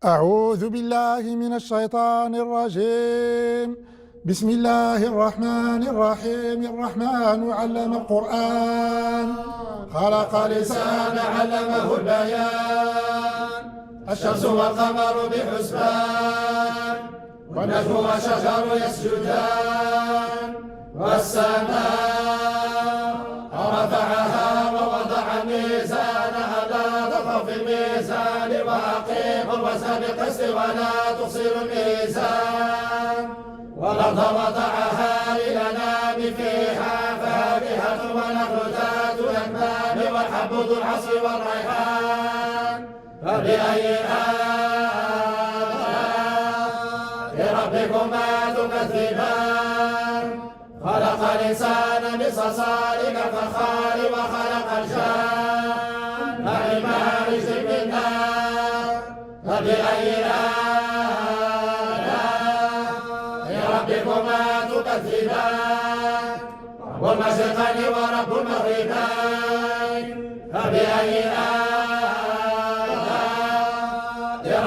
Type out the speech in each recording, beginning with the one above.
أعوذ بالله من الشيطان الرجيم. بسم الله الرحمن الرحيم. الرحمن علم القرآن، خلق الإنسان علمه البيان. الشمس والقمر بحسبان، والنجم والشجر يسجدان. والسماء رفعها ووضع الميزان ألا تطغوا في الميزان وأقيموا الوزن بالقسط ولا تخسروا الميزان. والأرض وضعها للأنام فيها فاكهة ونخل ذات الأكمام والحب ذو العصف والريحان. فبأي آلاء ربكما تكذبان؟ خلق الإنسان من صلصال كالفخار وخلق الجان من مارج من نار. فبأي آلاء ربكما تكذبان؟ رب المشرقين ورب المغربين. فبأي آلاء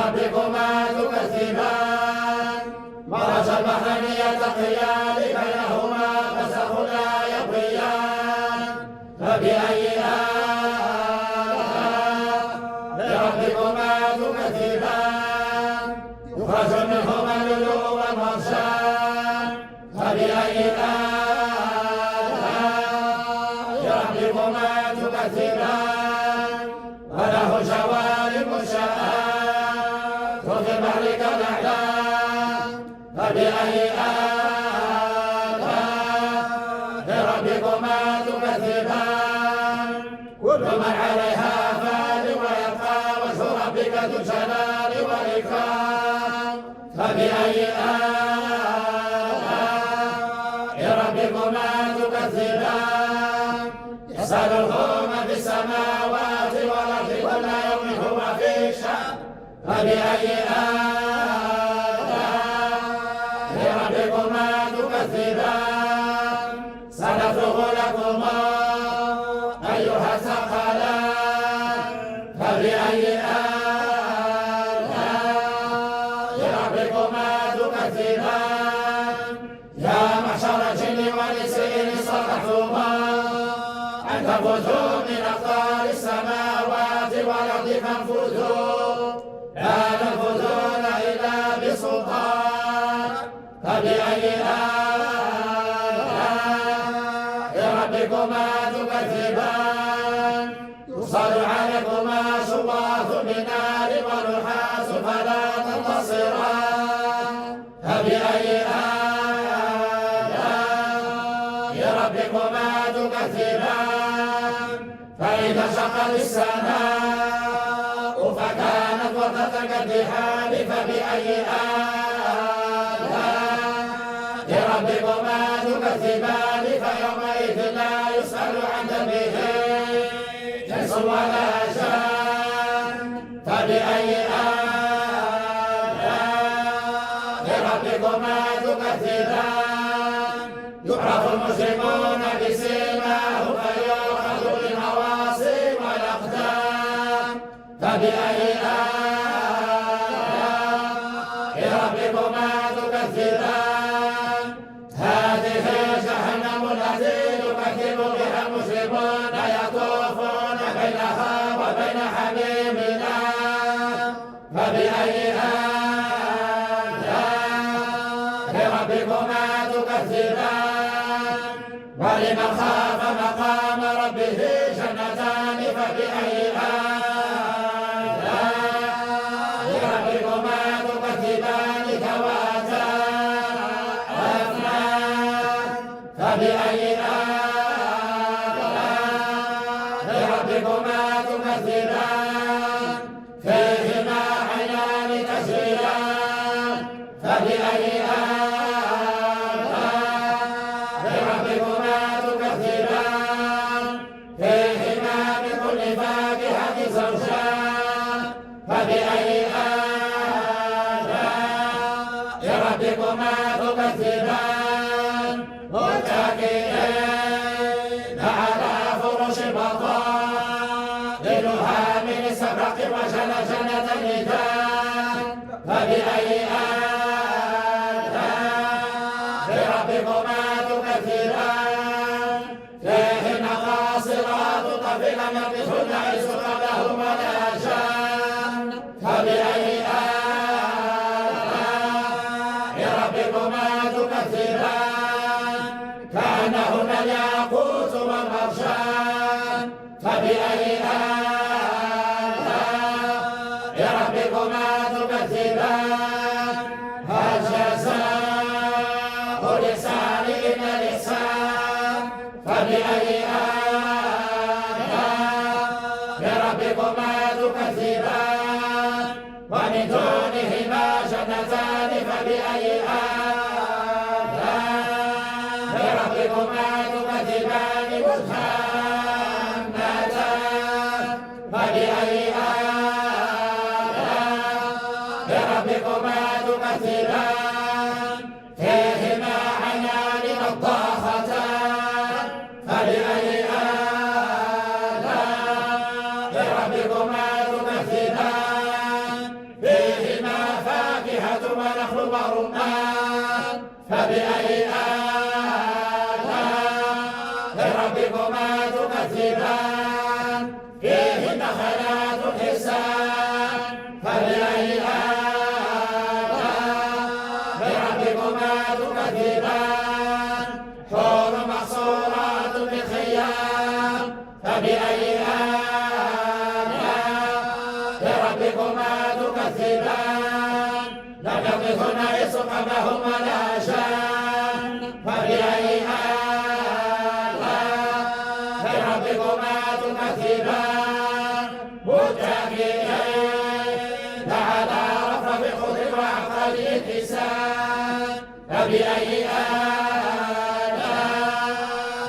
ربكما تكذبان؟ مرج البحرين يلتقيان بينهما برزخ لا يبغيان. فبأي آلاء ربكما تكذبان؟ يخرج منهما اللؤلؤ والمرجان. فبأي آلاء ربكما تكذبان؟ وله الجوار المنشآت وفي البحر كالأعلام. فبأي آلاء ربكما تكذبان؟ كل من عليها فان ويبقى وجه ربك ذو الجلال والإكرام. فبأي آلاء ربكما تكذبان؟ يسأله من في السماوات والأرض كل يوم هو في شأن. فبأي آلاء ربكما تكذبان؟ سنفرغ لكما أيها الثقلان. فبأي آلاء ربكما تكذبان؟ يا معشر الجن والإنس إن استطعتما أن تنفذوا من أقطار السماوات والأرض فانفذوا لا تنفذون إلا بسلطان. فبأي آلاء ربكما تكذبان؟ يرسل عليكما شواظ من نار ونحاس فلا تنتصران. فبأي آلاء ربكما تكذبان؟ فإذا انشقت السماء فكانت وردة كالدهان. فبأي آلاء ربكما تكذبان؟ فيومئذ لا يسأل عن ذنبه إنس ولا جان. فبأي آلاء ربكما تكذبان؟ يعرف المجرمون بسيماهم فيؤخذ بالنواصي والأقدام. فبأي آلاء ربكما تكذبان؟ هذه جهنم التي يكذب بها المجرمون يطوفون بينها وبين حميمنا. فبأي آلاء ربكما تكذبان؟ ولمن خاف مقام ربه جنتان. فبأي آلاء ربكما تكذبان؟ ذواتا أفنان. فبأي آلاء ربكما تكذبان؟ فيهما عينان تجريان. فبأي آلاء فبأي آلاء ربكما تكذبان فيهن قاصرات الطرف لم يطمثهن إنس قبلهم ولا جان فبأي آلاء ربكما تكذبان كأنهن الياقوت والمرجان فبأي آلاء ربكما تكذبان هل جزاء الإحسان إلا الإحسان فبأي آلاء ربكما تكذبان ومن دونهما جنتان فبأي آلاء ربكما تكذبان مدهامتان فبأي آلاء ربكما تكذبان فيهما عينان نضاختان فبأي آلاء ربكما تكذبان فيهما فاكهة ونخل ورمان فبأي آلاء ربكما تكذبان فيهن خيرات حسان فبأي آلاء ربكما تكذبان حور مقصورات بالخيام فبأي آلاء ربكما تكذبان لم يطمثهن إنس قبلهم ولا جان فبأي آلاء ربكما تكذبان متكئين على رفرف خضر وعبقري حسان فبأي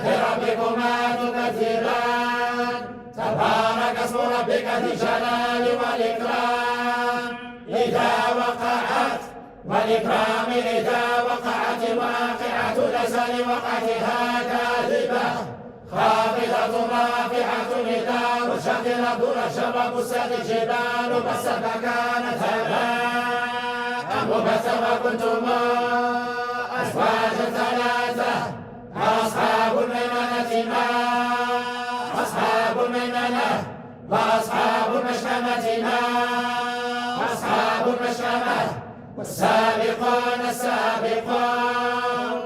آلاء ربكما تكذبان تبارك اسم ربك ذي الجلال والإكرام إذا وقعت والإكرام إذا وقعت واقعة الأزل وقعتها كاذبة خافضة رافعة إذا رجت الأرض رجا وبست الجبال بسا فكانت هباء مبثا وكنتم أزواجا ثلاثة أصحاب الميمنة ما أصحاب الميمنة وأصحاب المشأمة ما أصحاب المشأمة والسابقون السابقون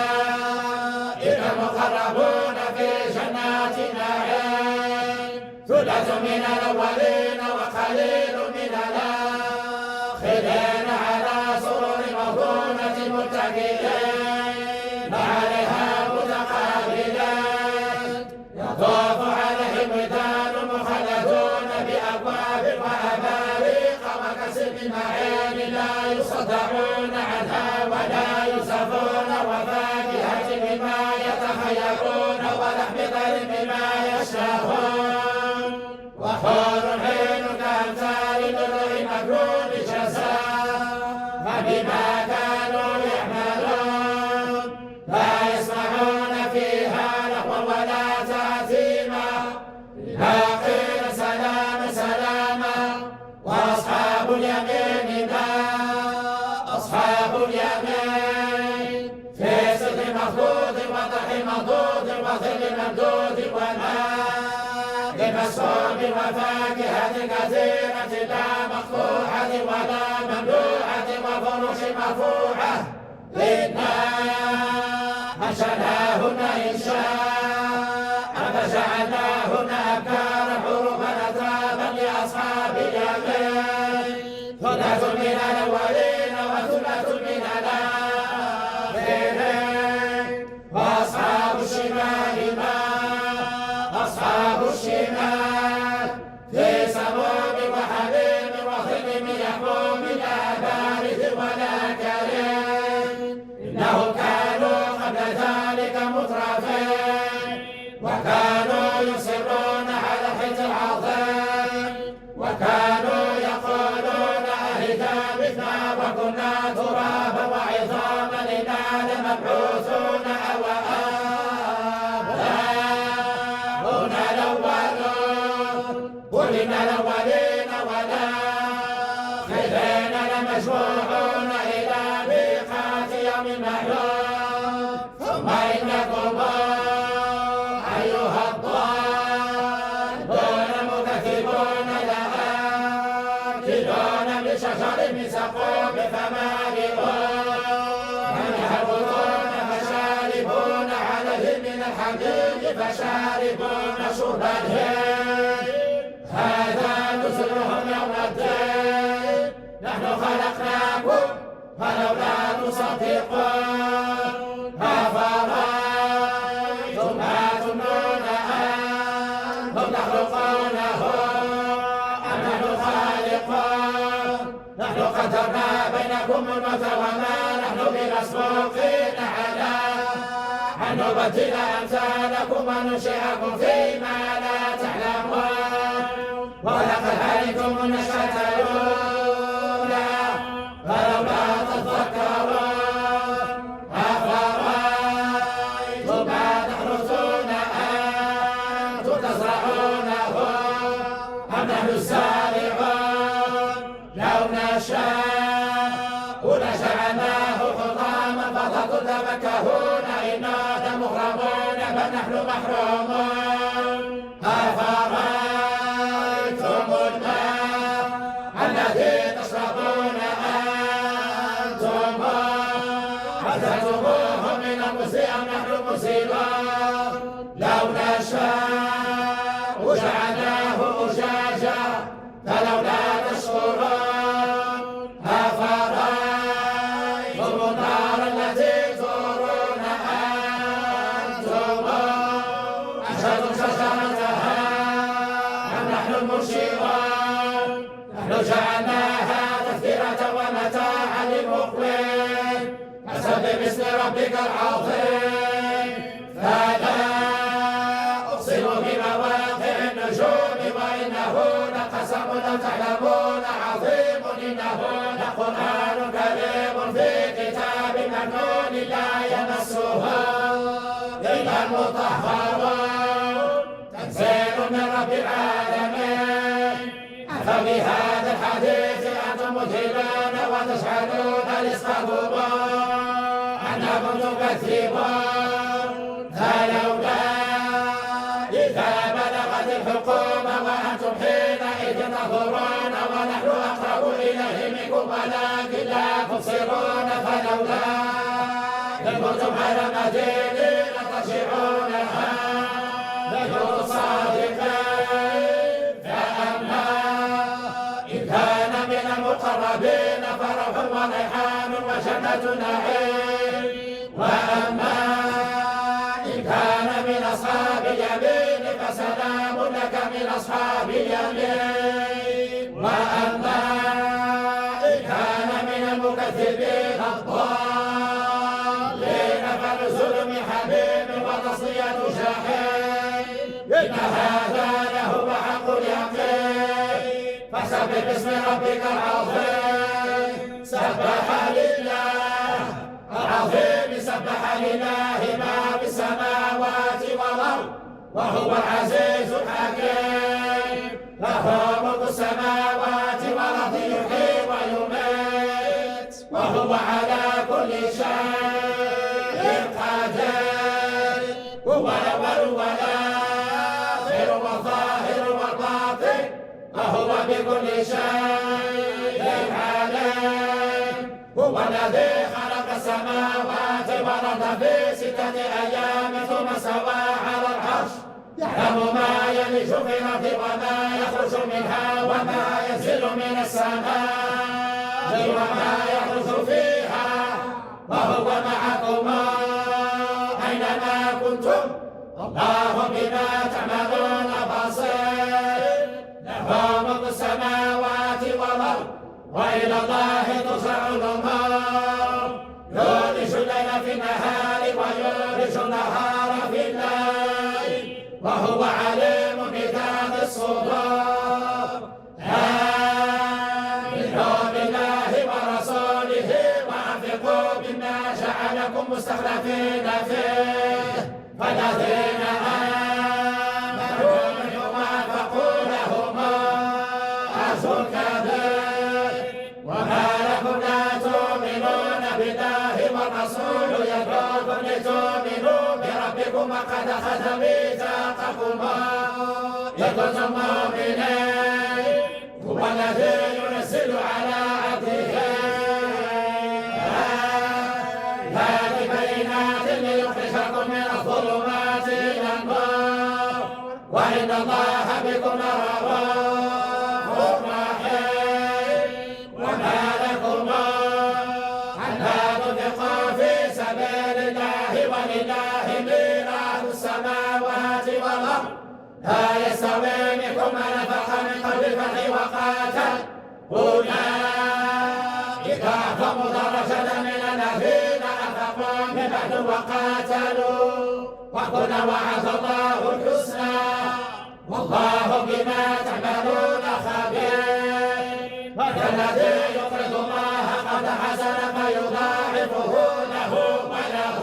أولئك المقربون في جنات النعيم ثلة من الأولين وقليل من الآخرين على سرر موضونة متكئين عليها متقابلين يطوف عليهم ولدان مخلدون بأبواب وأباريق وكأس من معين لا يصدعون عنها ولا يصفون وفاكهة مما يتخيرون ولحم طير مما يشتهون وحور عين كأمثال اللؤلؤ المكنون جزاء بما كانوا يعملون لا يسمعون فيها لغوا ولا تأثيما إلا قيل سلاما سلاما وأصحاب اليمين ما أصحاب اليمين في سدر مخضود وطرح مضود وظل ممدود وماء مسكوب وفاكهة كثيرة لا مقطوعة ولا ممنوعة وفرش مرفوعة إنا أنشأناهن إنشاء فجعلناهن أبكارا عربا أترابا لأصحاب اليمين ثلة من الأولين وثلة من الآخرين وأصحاب الشمال ما أصحاب الشمال في سموم وحميم وظل من يحموم لا بارد ولا كريم إنهم كانوا قبل ذلك مترفين وكانوا يصرون على الحنث العظيم وكانوا يقولون أهذا متنا وكنا ترابا وعظاما إنا لمبعوثون أو آباؤنا الأولون قل إن الأولين والآخرين خذين لمجموعون إلى ميقات يوم معلوم ثم إنكم أيها الضالون مكذبون لآكلون من شجر من زقوم فمالئون منها البطون فشاربون عليه من الحميم فشاربون شرب الهيم هذا نزلهم يوم الدين نحن خلقناكم فلولا تصدقون أفرأيتم ما تمنون أنتم تخلقونه أم نحن الخالقون نحن قدرنا بينكم الموت وما نحن بمسبوقين على أن نبدل أمثالكم وننشئكم فيما لا تعلمون ولقد علمتم النشأة الأولى فلولا تذكرون أفرأيتم ما تحرثون أنتم تزرعونه أم نحن الزارعون لو نشاء لجعلناه حطاما فظلتم تفكهون إنا لمغرمون بل نحن محرومون أفرأيتم الماء الذي تشربون أنتم أنزلتموه من المزن أم نحن المنزلون لو نشاء جعلناه أجاجا فلولا تشكرون أفرأيتم النار التي تورون أنتم أنشأتم شجرتها أم نحن المنشئون نحن جعلناها تذكرة ومتاعا للمقوين فسبح باسم ربك العظيم فلا أقسم بمواقع النجوم وإنه لقسم لو تعلمون عظيم إنه لقرآن كريم في كتاب مكنون لا يمسه إلا المطهرون تنزيل من رب العالمين أفبهذا الحديث أنتم مدهنون وتجعلون رزقكم أنكم تكذبون فلولا إذا بلغت الحلقوم وأنتم حينئذ تنظرون ونحن أقرب إليه منكم ولكن لا تبصرون فلولا إن كنتم غير مدينين ترجعونها نكون صادقين فأما إن كان من المقربين فرح وريحان وجنة نعيم وأما إن كان من أصحاب اليمين فسلام لك من أصحاب اليمين وأما إن كان من المكذبين الضالين فنزل من حميم وتصلية جحيم إن هذا لهو حق اليقين فسبح باسم ربك العظيم سبح لله العظيم سبح لله ما في السماوات والأرض وهو العزيز الحكيم له ملك السماوات والأرض يحيي ويميت وهو على كل شيء قدير هو الأول والآخر والظاهر والباطن وهو بكل شيء عليم هو الذي خلق السماوات والأرض في 6 أيام ثم استوى على العرش يعلم ما يلج في الأرض وما يخرج منها وما ينزل من السماء وما يخرج فيها وهو معكم أينما كنتم والله بما تعملون بصير له ملك السماوات والأرض وإلى الله ترجع الأمور يولج الليل في النهار ويولج النهار في الليل وهو عليم بذات الصدور آمنوا بالله ورسوله وأنفقوا مما جعلكم مستخلفين فيه فالذين آمنوا منهم وأنفقوا لهم أجر كبير وقد أخذ ميثاقكما إن كنتم مؤمنين هو الذي ينزل على عبده آيات بينات ليخرجكم من الظلمات إلى النور وإن الله بكم رؤوف رحيم وما لكم ألا تنفقوا في سبيل الله ولله ميراث السماوات والأرض لا يستوي منكم من أنفق من قبل الفتح وقاتل أولئك أعظم درجة من الذين أنفقوا من بعد وقاتلوا وكلا وعد الله الحسنى والله بما تعملون خبير والذي يقرض الله قرضا حسنا فيضاعفه له وله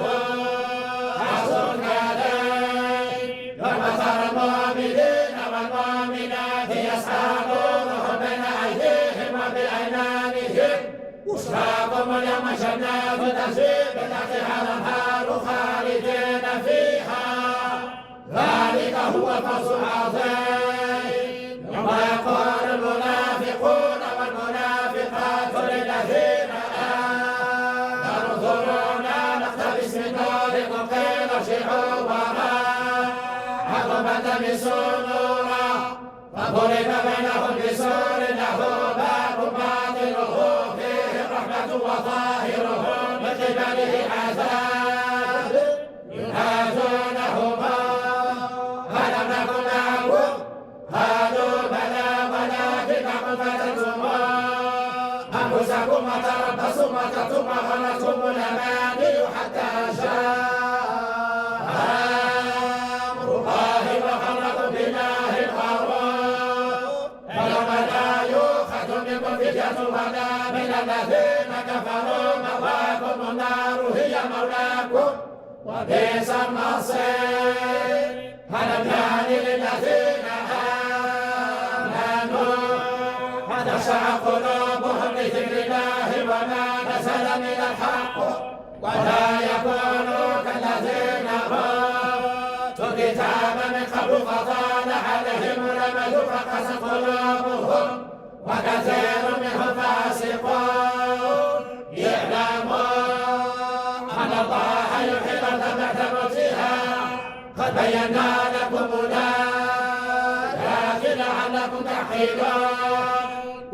أجر كريم يوم ترى المؤمنين والمؤمنات يسعى نورهم بين أيديهم وبأيمانهم بشراكم اليوم جنات تجري من تحتها الأنهار خالدين فيها ذلك هو الفوز العظيم يوم يقول المنافقون والمنافقات للذين آمنوا انظرونا نقتبس من نوركم قيل ارجعوا وراءكم فالتمسوا نورا فضرب بينهم بسور له باب باطنه فيه الرحمة وظاهره من قبله عذاب ينادونهما ألم نكن معكم قالوا بلى ولكنكم فتنتم أنفسكم وتربصتم وارتبتم وغرتكم الأماني حتى جاء أمر الله وغركم بالله الغرور فيوم لا يؤخذ منكم فدية ولا من الذين كفروا مأواكم النار هي مولاكم وبئس المصير ألم يعن للذين آمنوا أن تخشع قلوبهم لذكر الله وما نزل من الحق ولا يكونوا كالذين أوتوا الكتاب من قبل فطال عليهم الأمد فقست قلوبهم وكثير منهم فاسقون يعلمون أن الله يحيي الأرض بعد موتها قد بينا لكم الآيات لعلكم تعقلون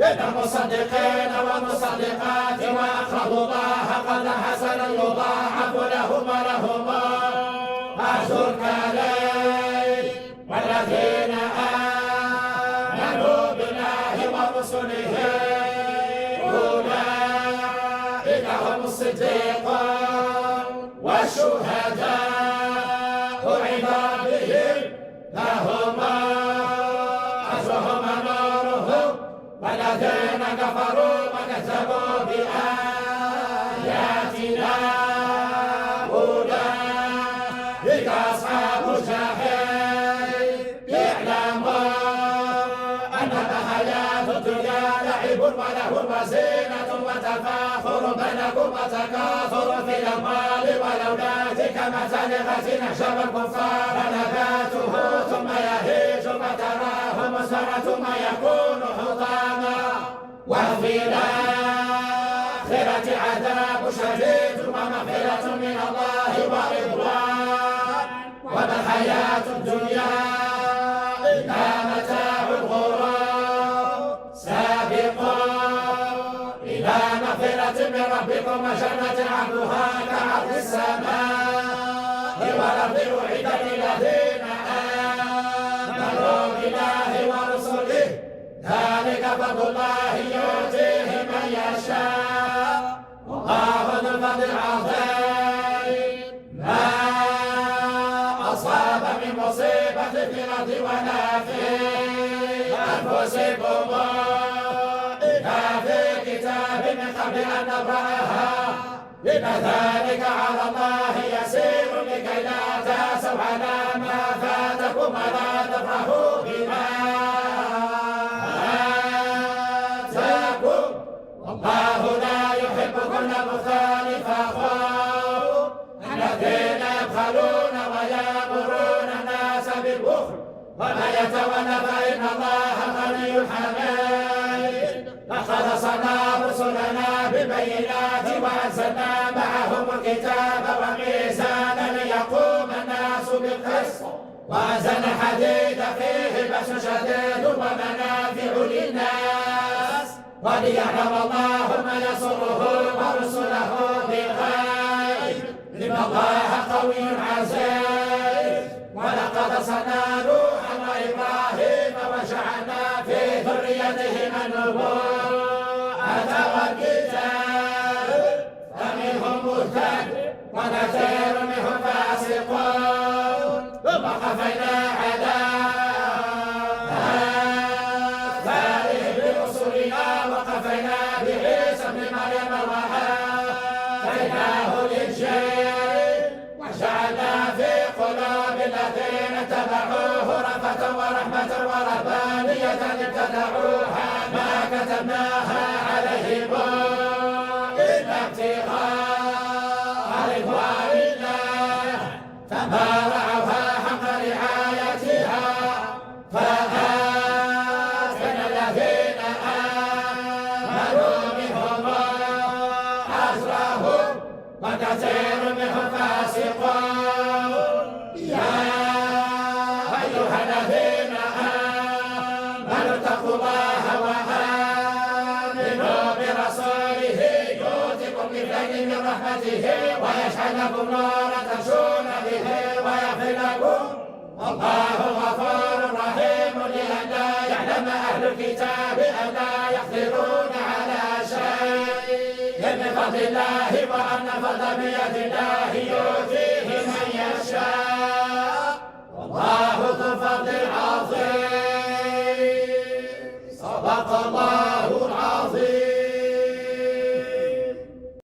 إن المصدقين والمصدقات وأقرضوا الله قرضا حسنا يضاعف لهم ولهم أجر كريم والذين آمنوا بالله ورسله أولئك هم الصديقون والشهداء عند ربهم لهم أجرهم ونورهم والذين كفروا وكذبوا بآياتنا أولئك أصحاب الجحيم اعلموا أنما الحياة الدنيا لعب ولهو وزينة وتفاخر بينكم وتكاثر في الأموال والأولاد كمثل غيث أعجب الكفار نباته ثم يهيج فتراه مصفرا ثم يكون حطاما وفي الآخرة عذاب شديد ومغفرة من الله ورضوان وما الحياة الدنيا إلا متاع الغرور سابقوا إلى مغفرة من ربكم وجنة عرضها كعرض السماء والأرض أعدت للذين آمنوا بالله ورسله ذلك فضل الله يؤتيه من يشاء والله ذو الفضل العظيم ما أصاب من مصيبة في الأرض ولا في أنفسكم إلا في كتاب من قبل أن نبرأها إن ذلك على الله يسير لكي لا تأسوا على ما فاتكم ولا تفرحوا بما آتاكم والله لا يحب كل مختال فخور الذين يبخلون ويأمرون يتولى فإن الله غني حميد. لقد أرسلنا رسلنا بالبينات وأنزلنا معهم الكتاب والميزان ليقوم الناس بالقسط وأنزلنا الحديد فيه بأس شديد ومنافع للناس وليعلم الله من ينصره ورسله بالغيب إن الله قوي عزيز. ولقد أرسلنا نوحا وإبراهيم وجعلنا في ذريتهما النبوءة والكتاب فمنهم مهتد وكثير منهم فاسقون ثم قفينا على آثارهم برسلنا وقفينا بعيسى ابن مريم وآتيناه الإنجيل وجعلنا في قلوب الذين اتبعوه رأفة ورحمة ورهبانية ابتدعوها ما كتبناها عليهم إلا ابتغاء رضوان الله فما رعوها حق رعايتها فآتينا الذين آمنوا منهم أجرهم وكثير منهم فاسقون. يا أيها الذين آمنوا اتقوا الله وآمنوا برسوله يؤتكم كفلين من رحمته ويجعل لكم نورا تمشون به ويغفر لكم والله غفور رحيم. لئلا يعلم أهل الكتاب ألا يقدرون على شيء من فضل الله وأن فضل بيد الله يؤتيه من يشاء والله ذو الفضل العظيم. صدق الله.